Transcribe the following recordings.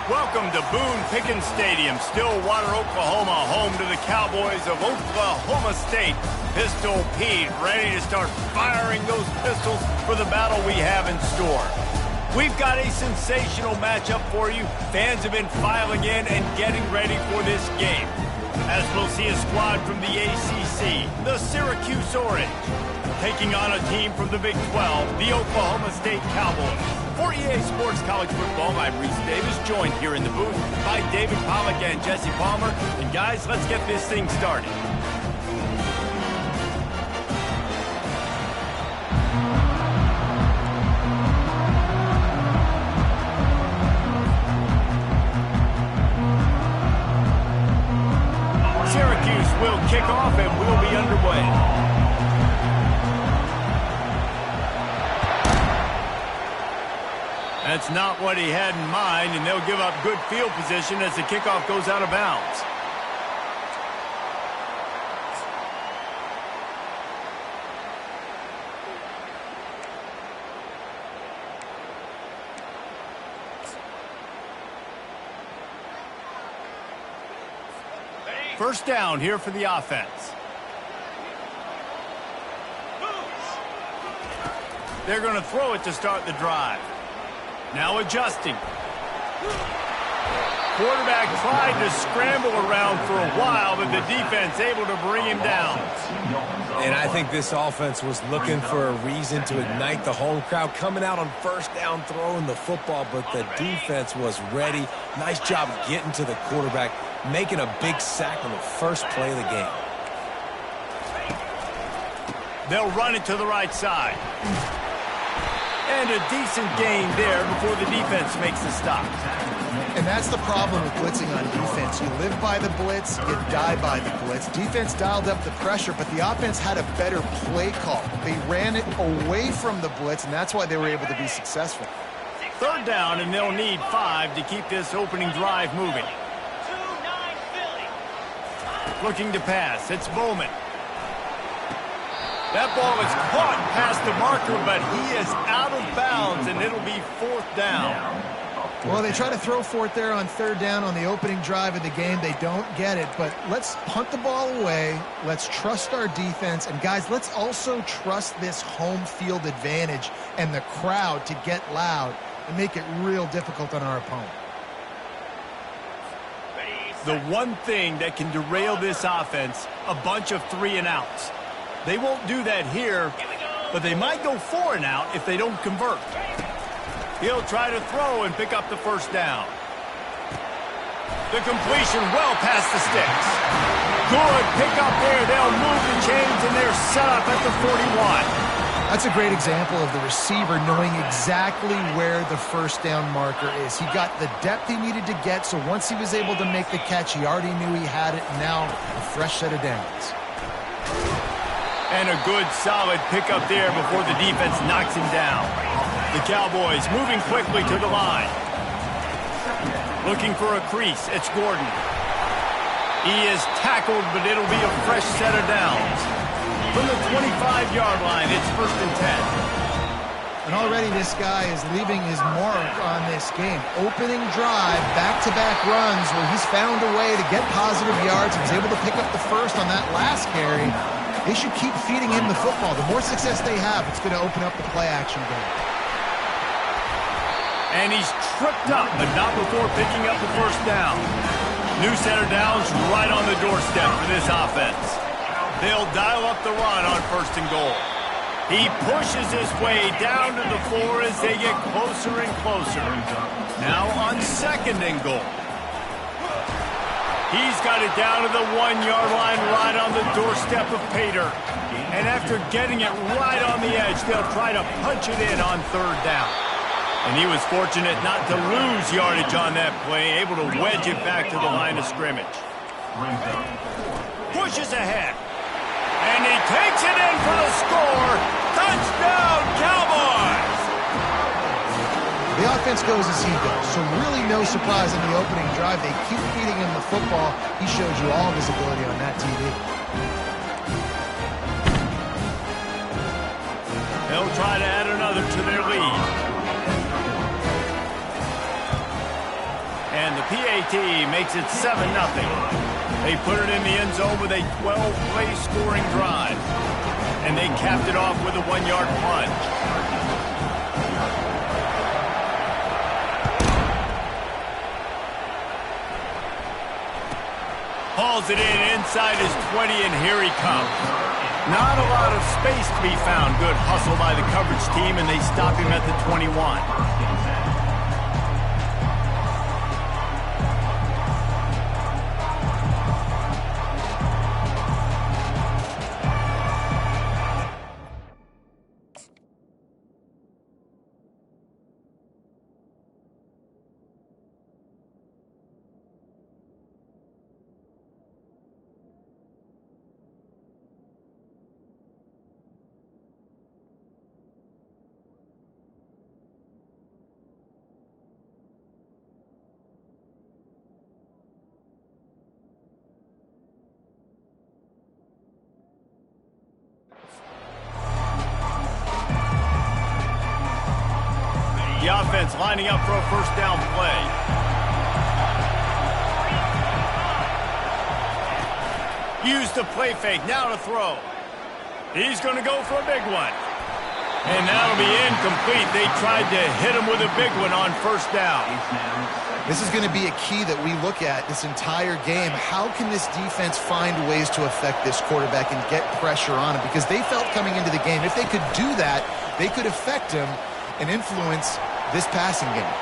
Welcome to Boone Pickens Stadium, Stillwater, Oklahoma, home to the Cowboys of Oklahoma State. Pistol Pete ready to start firing those pistols for the battle we have in store. We've got a sensational matchup for you. Fans have been filing in and getting ready for this game. As we'll see a squad from the ACC, the Syracuse Orange, taking on a team from the Big 12, the Oklahoma State Cowboys. For EA Sports College Football, I'm Reese Davis, joined here in the booth by David Pollack and Jesse Palmer. And guys, let's get this thing started. Syracuse will kick off and we'll be underway. That's not what he had in mind, and they'll give up good field position as the kickoff goes out of bounds. First down here for the offense. They're going to throw it to start the drive. Now adjusting. Quarterback tried to scramble around for a while, but the defense able to bring him down. And I think this offense was looking for a reason to ignite the home crowd, coming out on first down, throwing the football, but the defense was ready. Nice job getting to the quarterback, making a big sack on the first play of the game. They'll run it to the right side. And a decent gain there before the defense makes the stop. And that's the problem with blitzing on defense. You live by the blitz, you die by the blitz. Defense dialed up the pressure, but the offense had a better play call. They ran it away from the blitz, and that's why they were able to be successful. Third down, and they'll need 5 to keep this opening drive moving. Looking to pass. It's Bowman. That ball is caught past the marker, but he is out of bounds, and it'll be fourth down. Well, they try to throw for it there on third down on the opening drive of the game. They don't get it, but let's punt the ball away. Let's trust our defense. And, guys, let's also trust this home field advantage and the crowd to get loud and make it real difficult on our opponent. The one thing that can derail this offense, a bunch of 3-and-outs. They won't do that here, but they might go 4-and-out if they don't convert. He'll try to throw and pick up the first down. The completion well past the sticks. Good pickup there. They'll move the chains, and they're set up at the 41. That's a great example of the receiver knowing exactly where the first down marker is. He got the depth he needed to get, so once he was able to make the catch, he already knew he had it, and now a fresh set of downs. And a good, solid pickup there before the defense knocks him down. The Cowboys moving quickly to the line. Looking for a crease. It's Gordon. He is tackled, but it'll be a fresh set of downs. From the 25-yard line, it's 1st and 10. And already this guy is leaving his mark on this game. Opening drive, back-to-back runs where he's found a way to get positive yards. He was able to pick up the first on that last carry. They should keep feeding him the football. The more success they have, it's going to open up the play-action game. And he's tripped up, but not before picking up the first down. New set of downs right on the doorstep for this offense. They'll dial up the run on 1st and goal. He pushes his way down to the floor as they get closer and closer. Now on 2nd and goal. He's got it down to the 1-yard line right on the doorstep of Pater. And after getting it right on the edge, they'll try to punch it in on 3rd down. And he was fortunate not to lose yardage on that play, able to wedge it back to the line of scrimmage. Pushes ahead. And he takes it in for the score. Touchdown, Cowboys! The offense goes as he goes, so really no surprise in the opening drive. They keep feeding him the football. He showed you all of his ability on that TV. They'll try to add another to their lead. And PAT makes it 7-0. They put it in the end zone with a 12-play scoring drive. And they capped it off with a 1-yard plunge. Hauls it in inside his 20, and here he comes. Not a lot of space to be found. Good hustle by the coverage team, and they stop him at the 21. The offense lining up for a first down play. Use the play fake, now to throw. He's going to go for a big one. And that'll be incomplete. They tried to hit him with a big one on first down. This is going to be a key that we look at this entire game. How can this defense find ways to affect this quarterback and get pressure on him? Because they felt coming into the game, if they could do that, they could affect him and influence this passing game.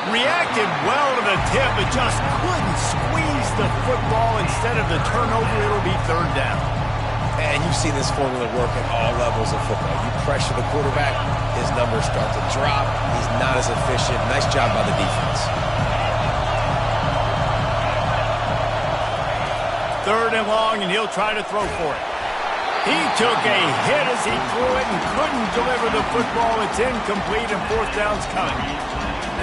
Reacted well to the tip, but just couldn't squeeze the football. Instead of the turnover, it'll be third down. And you've seen this formula work at all levels of football. You pressure the quarterback, his numbers start to drop. He's not as efficient. Nice job by the defense. Third and long, and he'll try to throw for it. He took a hit as he threw it and couldn't deliver the football. It's incomplete, and fourth down's coming.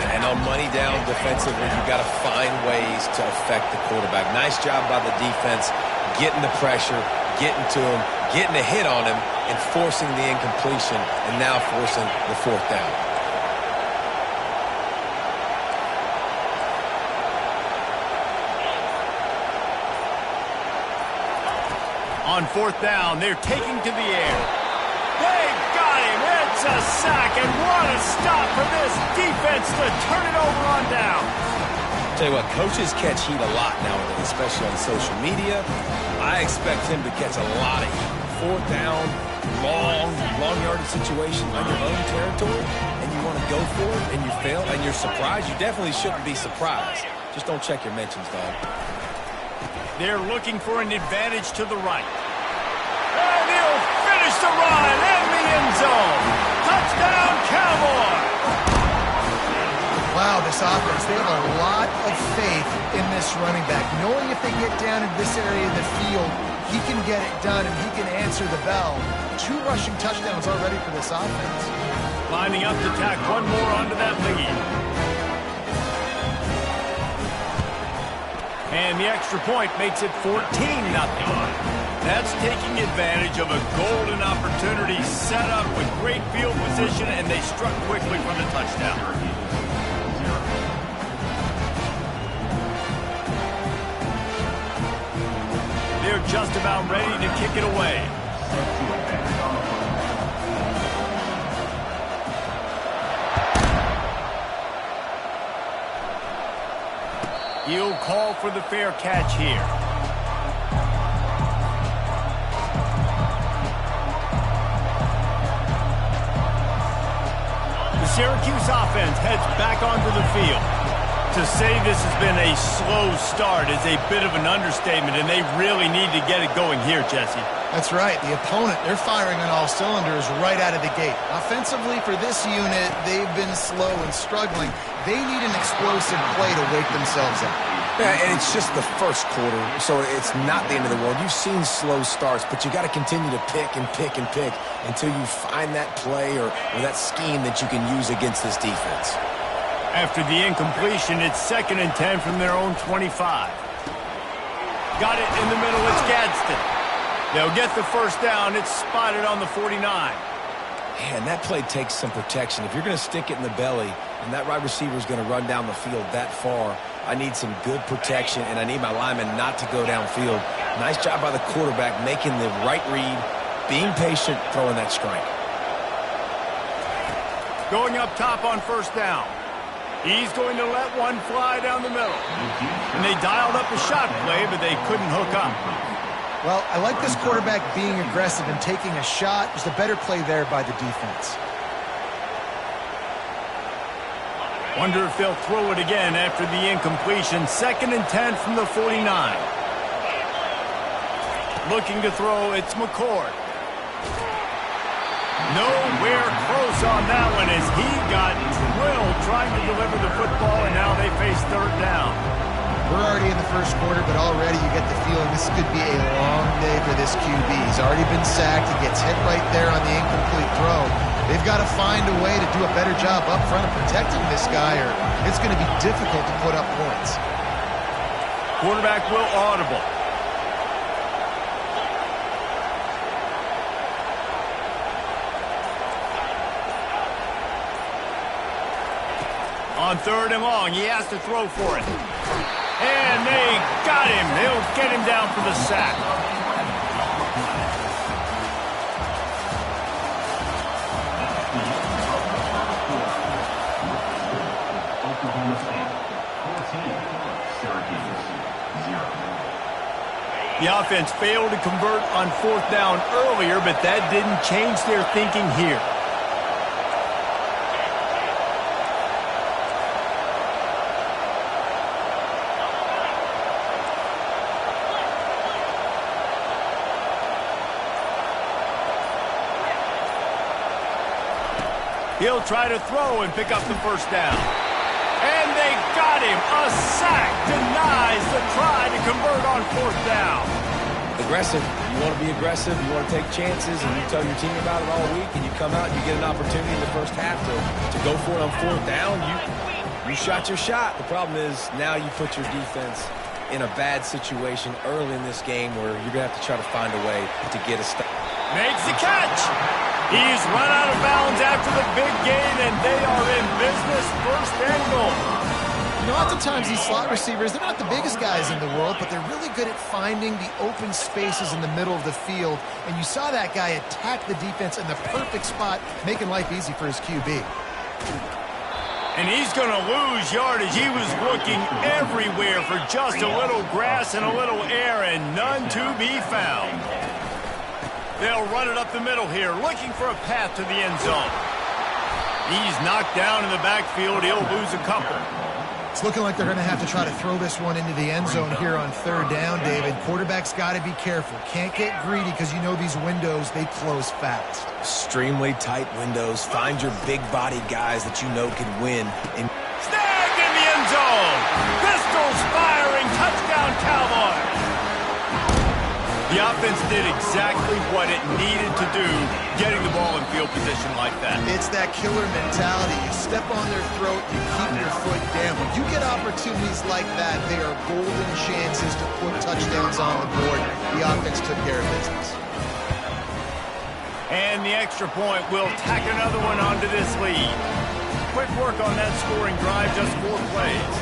And on money down defensively, you've got to find ways to affect the quarterback. Nice job by the defense, getting the pressure, getting to him, getting a hit on him, and forcing the incompletion, and now forcing the fourth down. On fourth down, they're taking to the air. They got him. It's a sack, and what a stop for this defense to turn it over on down. Tell you what, coaches catch heat a lot nowadays, especially on social media. I expect him to catch a lot of heat. Fourth down, long yardage situation on your own territory, and you want to go for it, and you fail, and you're surprised. You definitely shouldn't be surprised. Just don't check your mentions, dog. They're looking for an advantage to the right. And he'll finish the run in the end zone. Touchdown, Cowboys! Wow, this offense, they have a lot of faith in this running back. Knowing if they get down in this area of the field, he can get it done and he can answer the bell. 2 rushing touchdowns already for this offense. Lining up to tack one more onto that lead. And the extra point makes it 14-0. That's taking advantage of a golden opportunity set up with great field position, and they struck quickly for the touchdown. They're just about ready to kick it away. He'll call for the fair catch here. The Syracuse offense heads back onto the field. To say this has been a slow start is a bit of an understatement, and they really need to get it going here, Jesse. That's right. The opponent, they're firing on all cylinders right out of the gate. Offensively, for this unit, they've been slow and struggling. They need an explosive play to wake themselves up. Yeah, and it's just the first quarter, so it's not the end of the world. You've seen slow starts, but you got to continue to pick and pick and pick until you find that play or that scheme that you can use against this defense. After the incompletion, it's 2nd and 10 from their own 25. Got it in the middle, it's Gadsden. They'll get the first down. It's spotted on the 49. Man, that play takes some protection. If you're going to stick it in the belly and that wide receiver is going to run down the field that far, I need some good protection, and I need my linemen not to go downfield. Nice job by the quarterback making the right read, being patient, throwing that strike. Going up top on first down. He's going to let one fly down the middle. And they dialed up a shot play, but they couldn't hook up. Well, I like this quarterback being aggressive and taking a shot. Just a better play there by the defense. Wonder if they'll throw it again after the incompletion. 2nd and 10 from the 49. Looking to throw, it's McCord. Nowhere close on that one as he got drilled trying to deliver the football, and now they face 3rd down. We're already in the first quarter, but already you get the feeling this could be a long day for this QB. He's already been sacked. He gets hit right there on the incomplete throw. They've got to find a way to do a better job up front of protecting this guy, or it's going to be difficult to put up points. Quarterback will audible. On 3rd and long, he has to throw for it. And they got him. They'll get him down for the sack. The offense failed to convert on 4th down earlier, but that didn't change their thinking here. He'll try to throw and pick up the 1st down. And they got him. A sack denies the try to convert on 4th down. Aggressive. You want to be aggressive. You want to take chances, and you tell your team about it all week, and you come out and you get an opportunity in the first half to go for it on 4th down. You shot your shot. The problem is now you put your defense in a bad situation early in this game where you're going to have to try to find a way to get a stop. Makes the catch. He's run out of bounds after the big gain, and they are in business. 1st and goal. You know, oftentimes these slot receivers, they're not the biggest guys in the world, but they're really good at finding the open spaces in the middle of the field. And you saw that guy attack the defense in the perfect spot, making life easy for his QB. And he's going to lose yardage. He was looking everywhere for just a little grass and a little air, and none to be found. They'll run it up the middle here, looking for a path to the end zone. He's knocked down in the backfield. He'll lose a couple. It's looking like they're going to have to try to throw this one into the end zone here on 3rd down, David. Quarterback's got to be careful. Can't get greedy because you know these windows, they close fast. Extremely tight windows. Find your big-bodied guys that you know can win. Snagged in the end zone. Pistols firing. Touchdown, Cowboys. The offense did exactly what it needed to do, getting the ball in field position like that. It's that killer mentality. You step on their throat, you keep your foot down. When you get opportunities like that, they are golden chances to put touchdowns on the board. The offense took care of business. And the extra point will tack another one onto this lead. Quick work on that scoring drive, just 4 plays.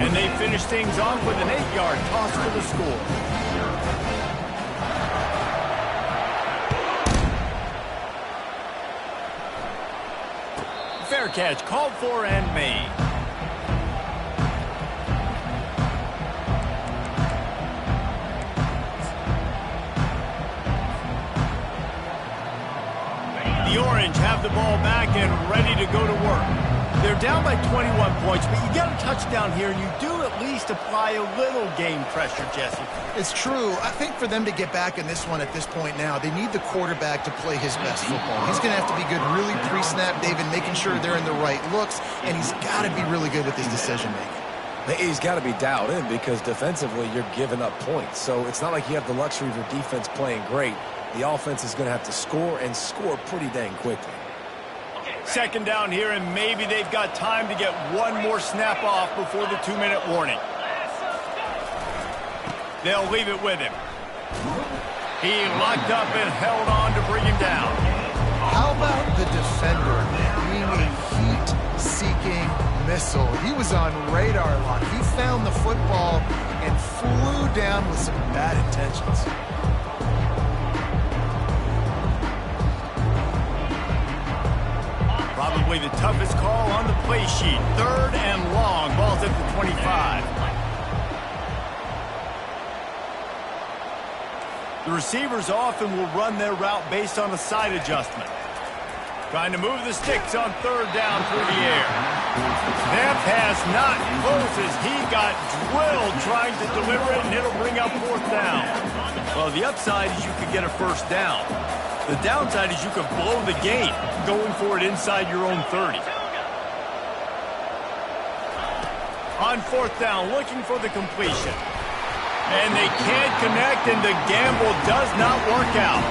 And they finish things off with an 8-yard toss for the score. Fair catch, called for and made. The Orange have the ball back and ready to go to work. They're down by 21 points, but you get a touchdown here, and you do at least apply a little game pressure, Jesse. It's true. I think for them to get back in this one at this point now, they need the quarterback to play his best football. He's going to have to be good really pre-snap, David, making sure they're in the right looks, and he's got to be really good with his decision-making. He's got to be dialed in because defensively you're giving up points. So it's not like you have the luxury of your defense playing great. The offense is going to have to score and score pretty dang quickly. 2nd down here, and maybe they've got time to get one more snap off before the 2-minute warning. They'll leave it with him. He locked up and held on to bring him down. How about the defender being a heat-seeking missile. He was on radar lock. He found the football and flew down with some bad intentions. Probably the toughest call on the play sheet. 3rd and long. Ball's at the 25. The receivers often will run their route based on a side adjustment. Trying to move the sticks on 3rd down through the air. That pass not close as he got drilled trying to deliver it, and it'll bring up 4th down. Well, the upside is you could get a 1st down. The downside is you could blow the game going for it inside your own 30. On 4th down, looking for the completion. And they can't connect, and the gamble does not work out.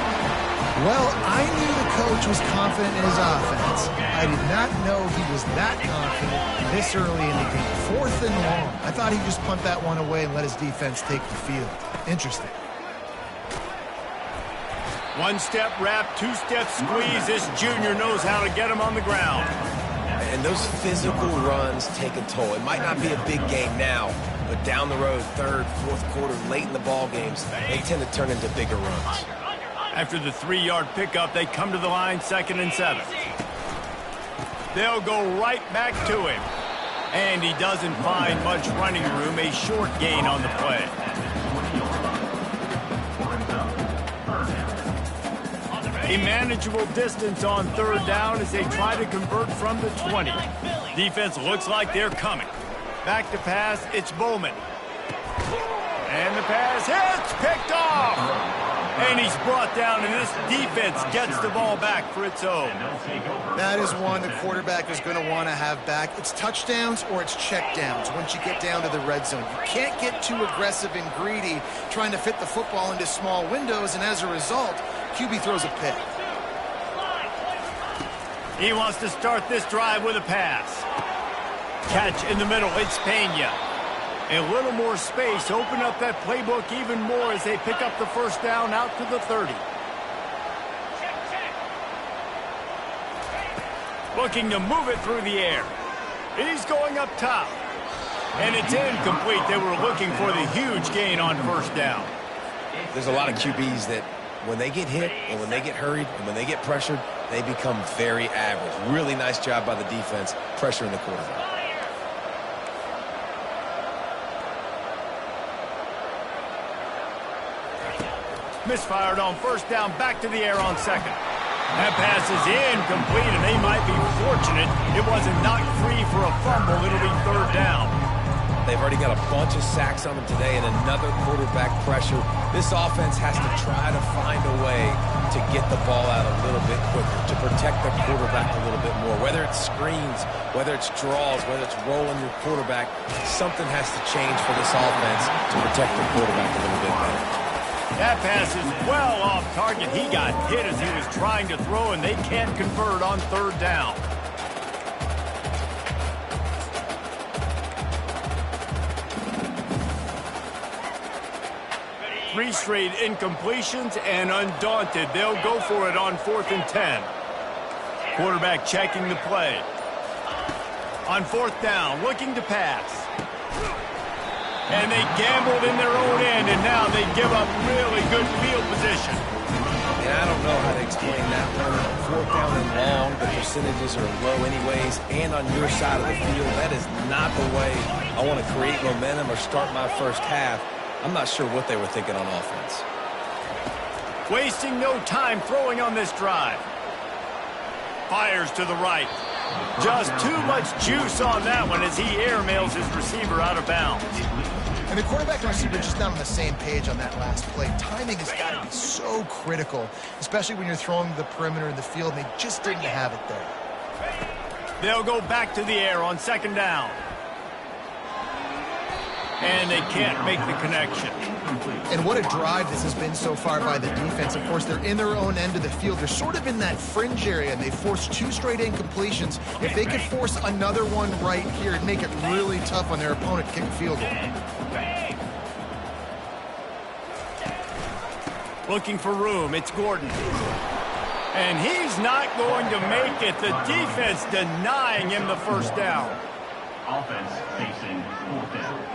Well, I knew the coach was confident in his offense. I did not know he was that confident this early in the game. 4th and long. I thought he'd just punt that one away and let his defense take the field. Interesting. 1-step wrap, 2-step squeeze. This junior knows how to get him on the ground. And those physical runs take a toll. It might not be a big game now, but down the road, 3rd, 4th quarter, late in the ball games, they tend to turn into bigger runs. After the 3-yard pickup, they come to the line 2nd and 7. They'll go right back to him. And he doesn't find much running room, a short gain on the play. A manageable distance on 3rd down as they try to convert from the 20. Defense looks like they're coming. Back to pass, it's Bowman. And the pass hits, picked off. And he's brought down, and this defense gets the ball back for its own. That is one the quarterback is going to want to have back. It's touchdowns or it's checkdowns once you get down to the red zone. You can't get too aggressive and greedy trying to fit the football into small windows, and as a result, QB throws a pick. He wants to start this drive with a pass. Catch in the middle, it's Pena. A little more space, open up that playbook even more as they pick up the 1st down out to the 30. Looking to move it through the air. He's going up top. And it's incomplete. They were looking for the huge gain on 1st down. There's a lot of QBs that when they get hit and when they get hurried and when they get pressured, they become very average. Really nice job by the defense pressuring the quarterback. Misfired on 1st down, back to the air on 2nd. That pass is incomplete, and they might be fortunate it wasn't knocked free for a fumble. It'll be 3rd down. They've already got a bunch of sacks on them today and another quarterback pressure. This offense has to try to find a way to get the ball out a little bit quicker, to protect the quarterback a little bit more. Whether it's screens, whether it's draws, whether it's rolling your quarterback, something has to change for this offense to protect the quarterback a little bit better. That pass is well off target. He got hit as he was trying to throw, and they can't convert on 3rd down. Three straight incompletions, and undaunted, they'll go for it on 4th and 10. Quarterback checking the play. On 4th down, looking to pass. And they gambled in their own end, and now they give up really good field position. And I don't know how to explain that one. 4th down and long, the percentages are low anyways, and on your side of the field, that is not the way I want to create momentum or start my 1st half. I'm not sure what they were thinking on offense. Wasting no time throwing on this drive. Fires to the right. Just too much juice on that one as he airmails his receiver out of bounds. And the quarterback and receiver just not on the same page on that last play. Timing has got to be so critical, especially when you're throwing the perimeter in the field, and they just didn't have it there. They'll go back to the air on 2nd down. And they can't make the connection. And what a drive this has been so far by the defense. Of course, they're in their own end of the field. They're sort of in that fringe area, and they forced 2 straight incompletions. If they could force another one right here, it'd make it really tough on their opponent to kick a field goal. Looking for room, it's Gordon. And he's not going to make it. The defense denying him the 1st down. offense facing fourth down.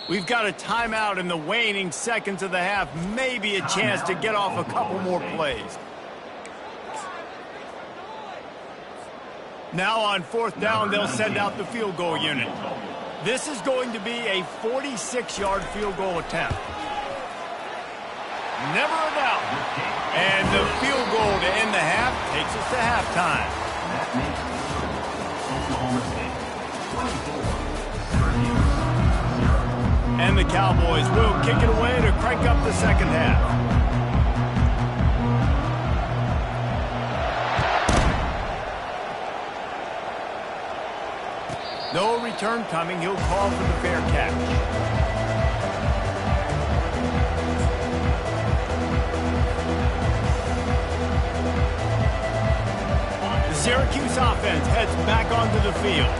We've got a timeout in the waning seconds of the half. Maybe a chance to get off a couple more plays. Now on fourth down, they'll send out the field goal unit. This is going to be a 46-yard field goal attempt. Never a doubt. And the field goal to end the half takes us to halftime. That makes Oklahoma State 24. And the Cowboys will kick it away to crank up the second half. No return coming. He'll call for the fair catch. The Syracuse offense heads back onto the field.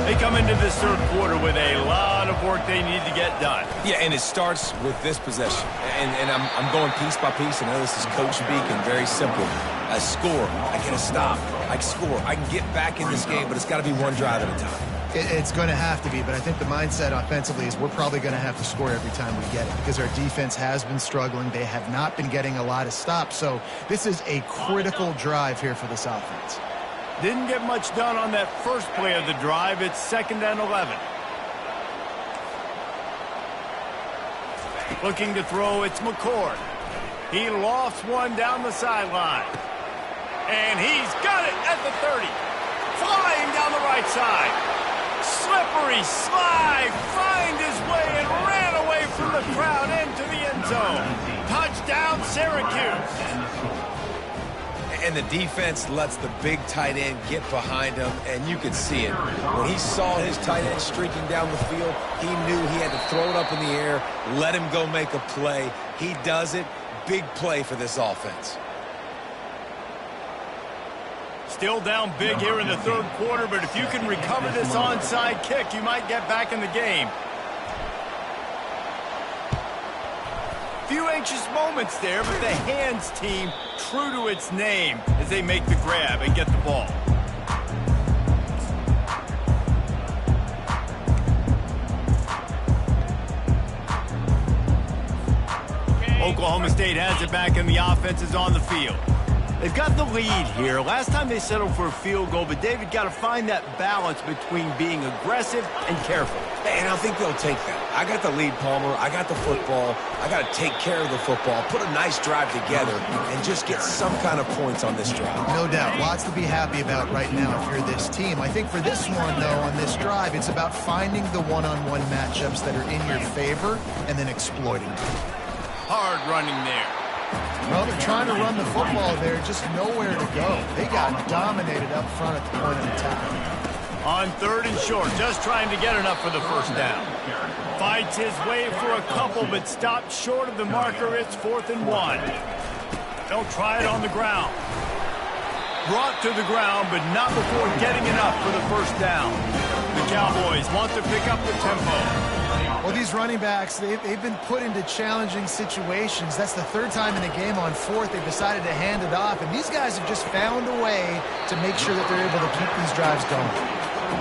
They come into this third quarter with a lot of work they need to get done. Yeah, and it starts with this possession. And I'm going piece by piece. I know this is coach speak and very simple. I score. I get a stop. I score. I can get back in this game, but it's got to be one drive at a time. It's going to have to be, but I think the mindset offensively is we're probably going to have to score every time we get it because our defense has been struggling. They have not been getting a lot of stops. So this is a critical drive here for this offense. Didn't get much done on that first play of the drive. It's 2nd and 11. Looking to throw, it's McCord. He lofts one down the sideline. And he's got it at the 30. Flying down the right side. Slippery slide. Find his way and ran away from the crowd into the end zone. Touchdown, Syracuse. And the defense lets the big tight end get behind him, and you could see it. When he saw his tight end streaking down the field, he knew he had to throw it up in the air, let him go make a play. He does it. Big play for this offense. Still down big here in the third quarter, but if you can recover this onside kick, you might get back in the game. Few anxious moments there, but the hands team true to its name as they make the grab and get the ball. Oklahoma State has it back and the offense is on the field. They've got the lead here. Last time they settled for a field goal, but David got to find that balance between being aggressive and careful. And I think they'll take that. I got the lead, Palmer. I got the football. I got to take care of the football, put a nice drive together, and just get some kind of points on this drive. No doubt. Lots to be happy about right now if you're this team. I think for this one, though, on this drive, it's about finding the one-on-one matchups that are in your favor and then exploiting them. Hard running there. Well, they're trying to run the football there, just nowhere to go. They got dominated up front at the point of attack. On 3rd and short, just trying to get enough for the first down. Fights his way for a couple, but stopped short of the marker. It's 4th and 1. They'll try it on the ground. Brought to the ground, but not before getting enough for the first down. The Cowboys want to pick up the tempo. Well, these running backs, they've been put into challenging situations. That's the 3rd time in a game. On 4th, they've decided to hand it off. And these guys have just found a way to make sure that they're able to keep these drives going.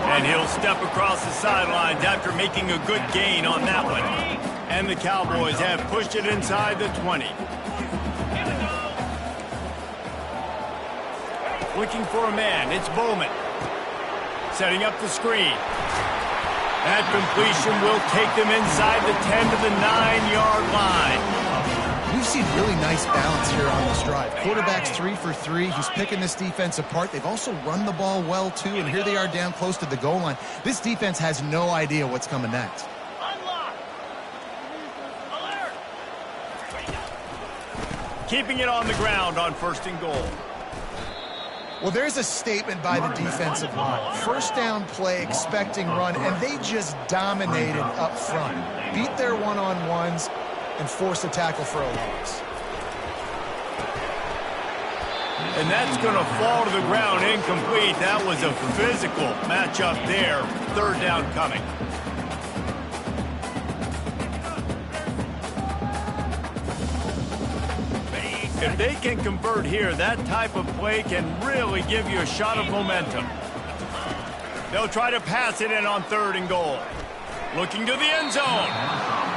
And he'll step across the sidelines after making a good gain on that one. And the Cowboys have pushed it inside the 20. Looking for a man. It's Bowman. Setting up the screen. That completion will take them inside the 10 to the 9-yard line. We've seen really nice balance here on this drive. Quarterback's 3 for 3. He's picking this defense apart. They've also run the ball well, too, and here they are down close to the goal line. This defense has no idea what's coming next. Keeping it on the ground on 1st and goal. Well, there's a statement by the defensive line. First down play, expecting run, and they just dominated up front. Beat their one-on-ones and forced a tackle for a loss. And that's going to fall to the ground incomplete. That was a physical matchup there. Third down coming. If they can convert here, that type of play can really give you a shot of momentum. They'll try to pass it in on 3rd and goal. Looking to the end zone.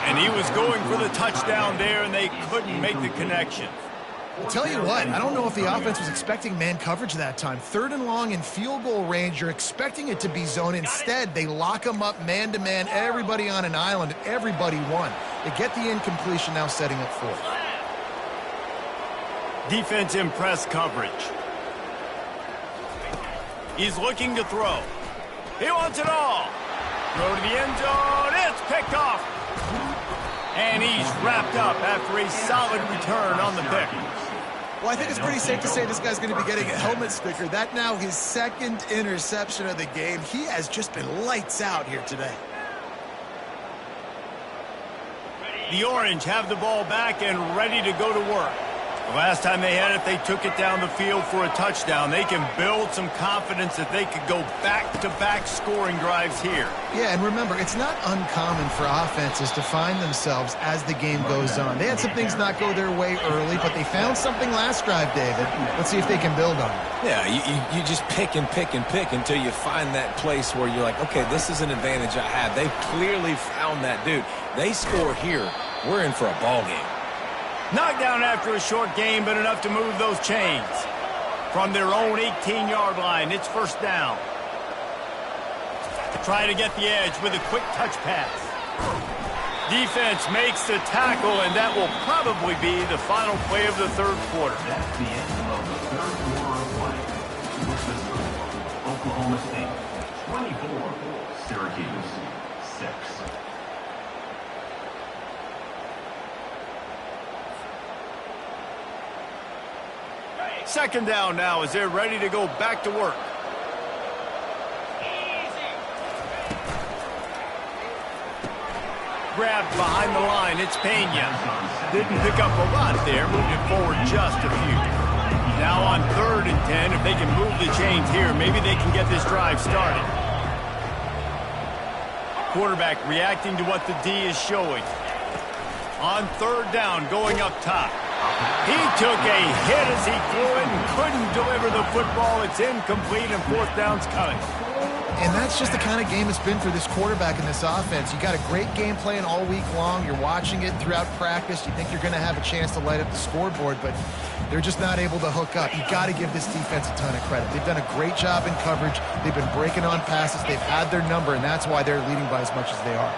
And he was going for the touchdown there, and they couldn't make the connection. I'll tell you what, I don't know if the offense was expecting man coverage that time. 3rd and long in field goal range, you're expecting it to be zone. Instead, they lock them up man-to-man, everybody on an island, and everybody won. They get the incompletion, now setting up 4th. Defense in press coverage. He's looking to throw. He wants it all. Throw to the end zone. It's picked off. And he's wrapped up after a solid return on the pick. Well, I think it's pretty safe to say this guy's going to be getting a helmet sticker. That now his 2nd interception of the game. He has just been lights out here today. The Orange have the ball back and ready to go to work. The last time they had it, they took it down the field for a touchdown. They can build some confidence that they could go back-to-back scoring drives here. Yeah, and remember, it's not uncommon for offenses to find themselves as the game goes on. They had some things not go their way early, but they found something last drive, David. Let's see if they can build on it. Yeah, you just pick and pick and pick until you find that place where you're like, okay, this is an advantage I have. They've clearly found that dude. They score here, we're in for a ball game. Knocked down after a short game, but enough to move those chains. From their own 18-yard line, it's 1st down. Try to get the edge with a quick touch pass. Defense makes the tackle, and that will probably be the final play of the 3rd quarter. That's the end of the 3rd quarter of play. With the score, Oklahoma State 24, Syracuse 6. Second down now as they're ready to go back to work. Grabbed behind the line, it's Pena. Didn't pick up a lot there, moved it forward just a few. Now on 3rd and 10, if they can move the chains here, maybe they can get this drive started. Quarterback reacting to what the D is showing. On 3rd down, going up top. He took a hit as he threw it and couldn't deliver the football. It's incomplete, and 4th down's coming. And that's just the kind of game it's been for this quarterback in this offense. You got a great game plan all week long. You're watching it throughout practice. You think you're going to have a chance to light up the scoreboard, but they're just not able to hook up. You got to give this defense a ton of credit. They've done a great job in coverage. They've been breaking on passes. They've had their number, and that's why they're leading by as much as they are.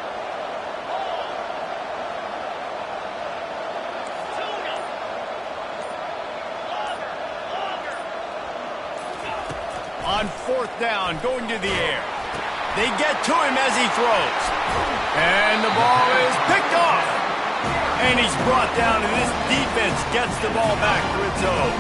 On 4th down, going to the air. They get to him as he throws. And the ball is picked off. And he's brought down, and this defense gets the ball back for its own.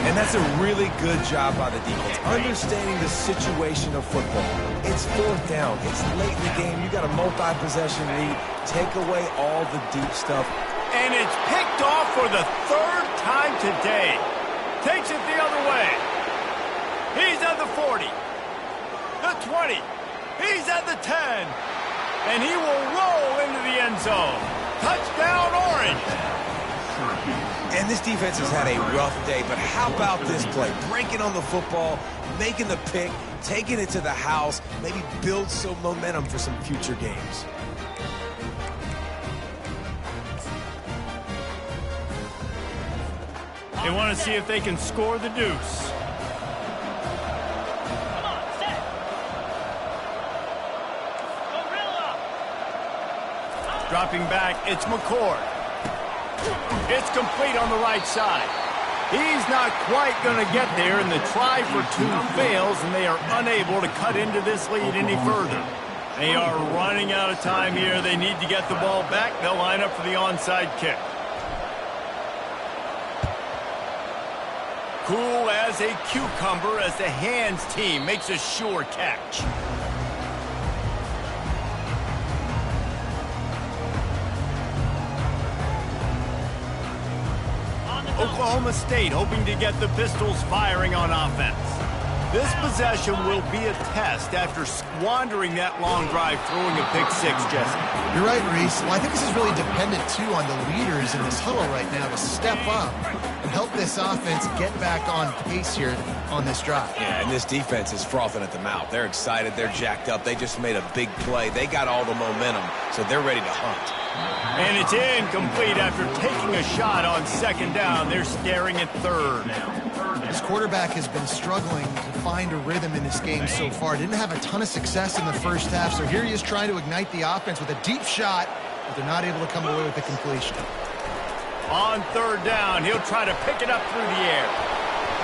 And that's a really good job by the defense, understanding the situation of football. It's 4th down. It's late in the game. You got a multi-possession lead. Take away all the deep stuff. And it's picked off for the 3rd time today. Takes it the other way. He's at the 40, the 20, he's at the 10, and he will roll into the end zone. Touchdown, Orange. And this defense has had a rough day, but how about this play? Breaking on the football, making the pick, taking it to the house, maybe build some momentum for some future games. They want to see if they can score the deuce. Dropping back, it's McCord. It's complete on the right side. He's not quite going to get there, and the try for 2 fails, and they are unable to cut into this lead any further. They are running out of time here. They need to get the ball back. They'll line up for the onside kick. Cool as a cucumber as the hands team makes a sure catch. Oklahoma State hoping to get the Pistols firing on offense. This possession will be a test after squandering that long drive throwing a pick-6, Jesse. You're right, Reese. Well, I think this is really dependent, too, on the leaders in this huddle right now to step up and help this offense get back on pace here on this drive. Yeah, and this defense is frothing at the mouth. They're excited. They're jacked up. They just made a big play. They got all the momentum, so they're ready to hunt. And it's incomplete after taking a shot on second down. They're staring at third. This quarterback has been struggling to find a rhythm in this game so far. Didn't have a ton of success in the first half, so here he is trying to ignite the offense with a deep shot, but they're not able to come away with the completion. On third down, he'll try to pick it up through the air.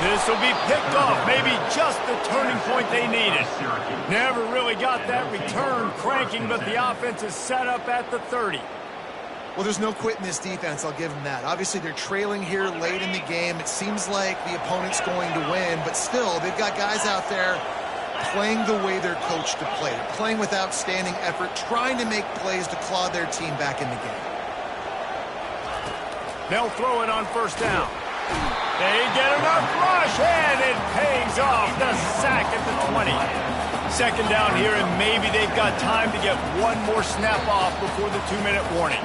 This will be picked off, maybe just the turning point they needed. Never really got that return cranking, but the offense is set up at the 30. Well, there's no quit in this defense, I'll give them that. Obviously, they're trailing here late in the game. It seems like the opponent's going to win, but still, they've got guys out there playing the way they're coached to play. They're playing with outstanding effort, trying to make plays to claw their team back in the game. They'll throw it on first down. They get enough rush, and it pays off. The sack at the 20. Second down here, and maybe they've got time to get one more snap off before the 2-minute warning.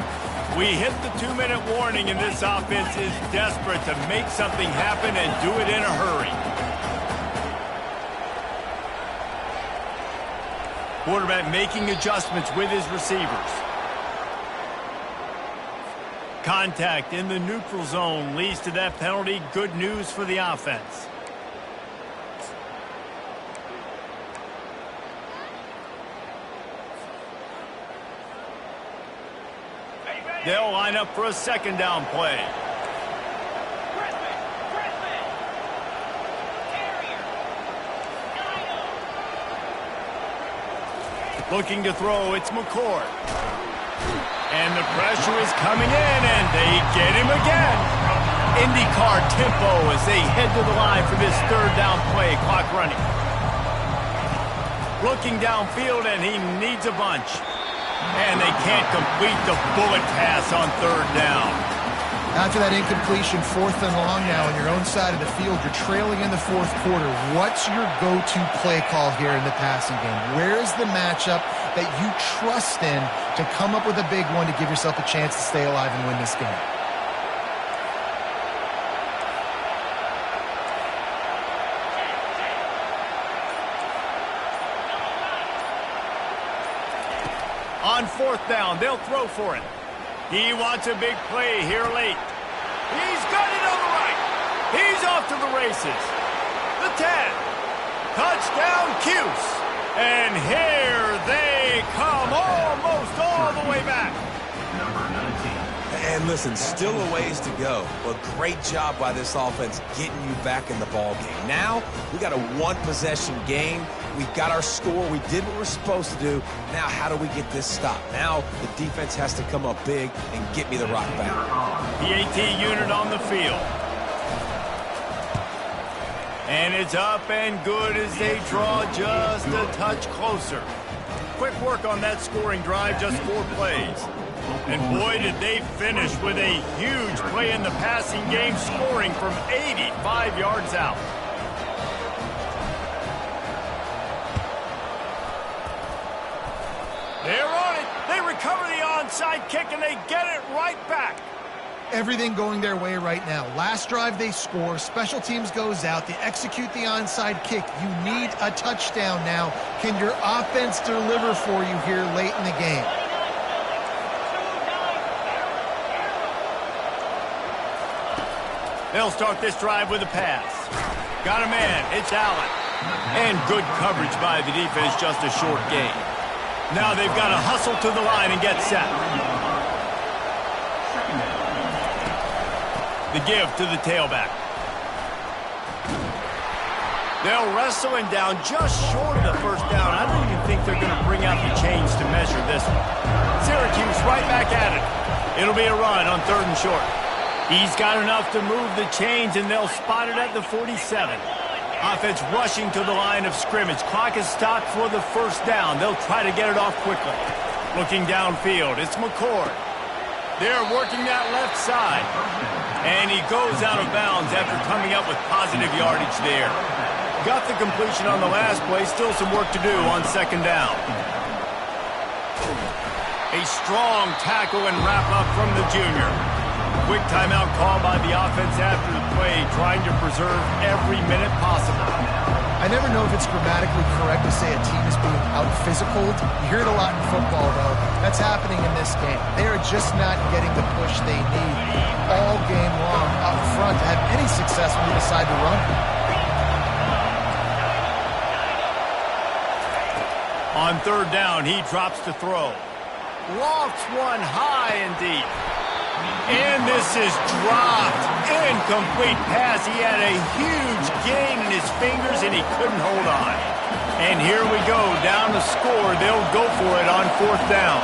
We hit the 2-minute warning, and this offense is desperate to make something happen and do it in a hurry. Quarterback making adjustments with his receivers. Contact in the neutral zone leads to that penalty. Good news for the offense. They'll line up for a second down play. Looking to throw, it's McCord. And the pressure is coming in, and they get him again. IndyCar tempo as they head to the line for this third down play. Clock running. Looking downfield, and he needs a bunch. And they can't complete the bullet pass on third down. After that incompletion, 4th and long now on your own side of the field, you're trailing in the 4th quarter. What's your go-to play call here in the passing game? Where's the matchup that you trust in to come up with a big one to give yourself a chance to stay alive and win this game? On 4th down, they'll throw for it. He wants a big play here late. He's got it on the right. He's off to the races. The 10. Touchdown, Cuse. And here they come, almost all the way back. Number 19. And listen, still a ways to go, but great job by this offense getting you back in the ball game. Now, we got a one-possession game. We got our score. We did what we're supposed to do. Now, how do we get this stopped? Now, the defense has to come up big and get me the rock back. The AT unit on the field. And it's up and good as they draw just a touch closer. Quick work on that scoring drive, just 4 plays. And boy, did they finish with a huge play in the passing game, scoring from 85 yards out. They're on it. They recover the onside kick, and they get it right back. Everything going their way right now. Last drive they score, special teams goes out, they execute the onside kick. You need a touchdown now. Can your offense deliver for you here late in the game? They'll start this drive with a pass. Got a man, it's Allen. And good coverage by the defense, just a short gain. Now they've got to hustle to the line and get set. The give to the tailback. They'll wrestle him down just short of the first down. I don't even think they're going to bring out the chains to measure this one. Syracuse right back at it. It'll be a run on 3rd and short. He's got enough to move the chains, and they'll spot it at the 47. Offense rushing to the line of scrimmage. Clock is stopped for the first down. They'll try to get it off quickly. Looking downfield, it's McCord. They're working that left side. And he goes out of bounds after coming up with positive yardage there. Got the completion on the last play. Still some work to do on second down. A strong tackle and wrap-up from the junior. Quick timeout call by the offense after the play, trying to preserve every minute possible. I never know if it's grammatically correct to say a team is being out-physicaled. You hear it a lot in football, though. That's happening in this game. They are just not getting the push they need all game long up front to have any success when they decide to run. On third down, he drops to throw. Lofts one high and deep. And this is dropped. Incomplete pass. He had a huge gain in his fingers, and he couldn't hold on. And here we go, down the score. They'll go for it on fourth down.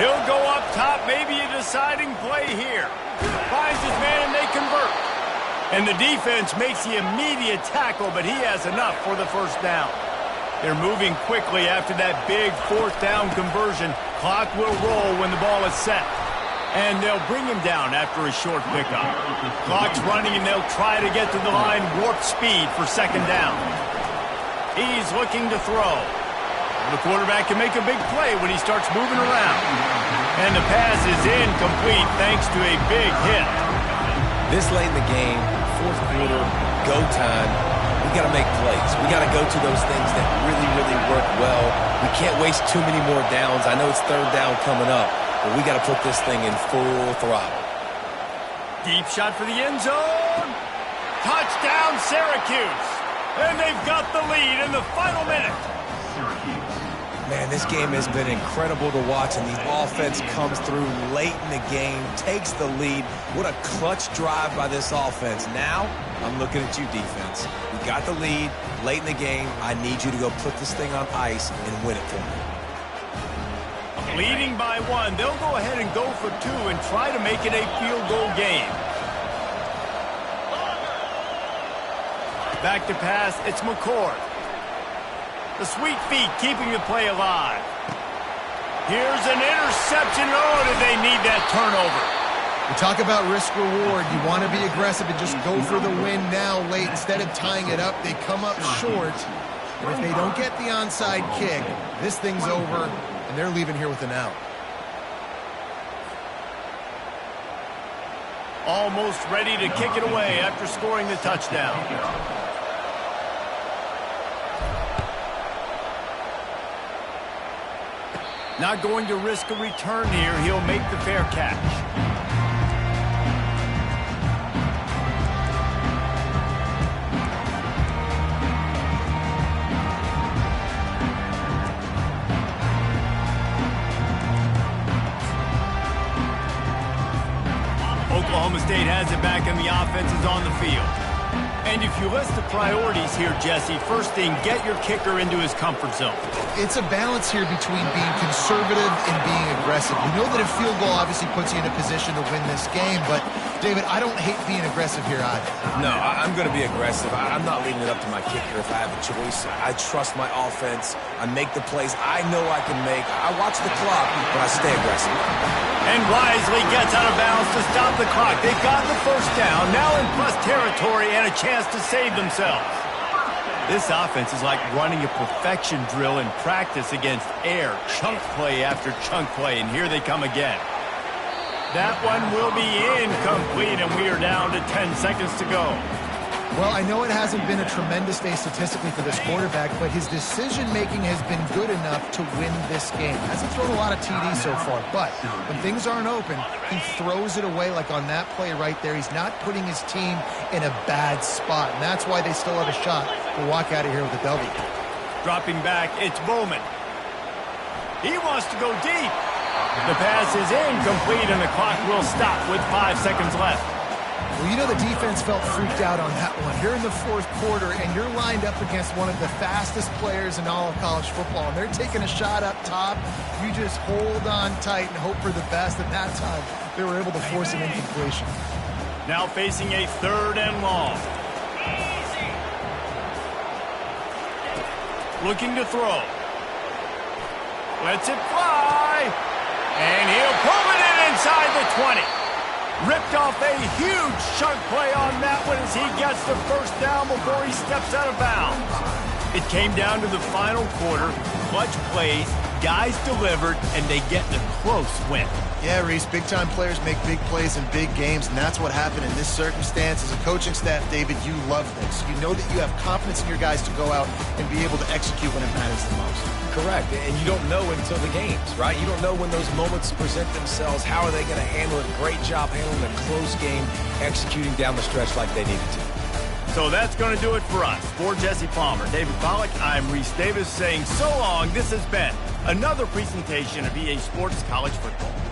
He'll go up top, maybe a deciding play here. Finds his man, and they convert. And the defense makes the immediate tackle, but he has enough for the first down. They're moving quickly after that big fourth down conversion. Clock will roll when the ball is set. And they'll bring him down after a short pickup. Clock's running, and they'll try to get to the line warp speed for second down. He's looking to throw. The quarterback can make a big play when he starts moving around. And the pass is incomplete thanks to a big hit. This late in the game, fourth quarter, go time, we got to make plays. We got to go to those things that really, really work well. We can't waste too many more downs. I know it's third down coming up, but we got to put this thing in full throttle. Deep shot for the end zone. Touchdown, Syracuse. And they've got the lead in the final minute. Man, this game has been incredible to watch, and the offense comes through late in the game, takes the lead. What a clutch drive by this offense. Now, I'm looking at you, defense. We got the lead late in the game. I need you to go put this thing on ice and win it for me. Leading by one, they'll go ahead and go for two and try to make it a field goal game. Back to pass, it's McCord. The sweet feet keeping the play alive. Here's an interception. Oh, did they need that turnover? We talk about risk-reward. You want to be aggressive and just go for the win now late. Instead of tying it up, they come up short. And if they don't get the onside kick, this thing's over, and they're leaving here with an out. Almost ready to kick it away after scoring the touchdown. Not going to risk a return here. He'll make the fair catch. Oklahoma State has it back, and the offense is on the field. And if you list the priorities here, Jesse, first thing, get your kicker into his comfort zone. It's a balance here between being conservative and being aggressive. We know that a field goal obviously puts you in a position to win this game, but, David, I don't hate being aggressive here either. No, I'm going to be aggressive. I'm not leaving it up to my kicker if I have a choice. I trust my offense. I make the plays I know I can make. I watch the clock, but I stay aggressive. And wisely gets out of bounds to stop the clock. They've got the first down, now in plus territory and a chance to save themselves. This offense is like running a perfection drill in practice against air. Chunk play after chunk play, and here they come again. That one will be incomplete, and we are down to 10 seconds to go. Well, I know it hasn't been a tremendous day statistically for this quarterback, but his decision-making has been good enough to win this game. Hasn't thrown a lot of TDs so far, but when things aren't open, he throws it away like on that play right there. He's not putting his team in a bad spot, and that's why they still have a shot to walk out of here with a W. Dropping back, it's Bowman. He wants to go deep. The pass is incomplete, and the clock will stop with 5 seconds left. Well, you know the defense felt freaked out on that one. You're in the fourth quarter, and you're lined up against one of the fastest players in all of college football, and they're taking a shot up top. You just hold on tight and hope for the best. At that time, they were able to force an incompletion. Now facing a third and long. Looking to throw. Lets it fly. And he'll pull it in, inside the 20. Ripped off a huge chunk play on that one as he gets the first down before he steps out of bounds. It came down to the final quarter. Clutch plays, guys delivered, and they get the close win. Yeah, Reese, big-time players make big plays in big games, and that's what happened in this circumstance. As a coaching staff, David, you love this. You know that you have confidence in your guys to go out and be able to execute when it matters the most. Correct, and you don't know until the games, right? You don't know when those moments present themselves. How are they going to handle it? Great job handling a close game, executing down the stretch like they needed to. So that's going to do it for us. For Jesse Palmer, David Pollack, I'm Reese Davis saying so long. This has been another presentation of EA Sports College Football.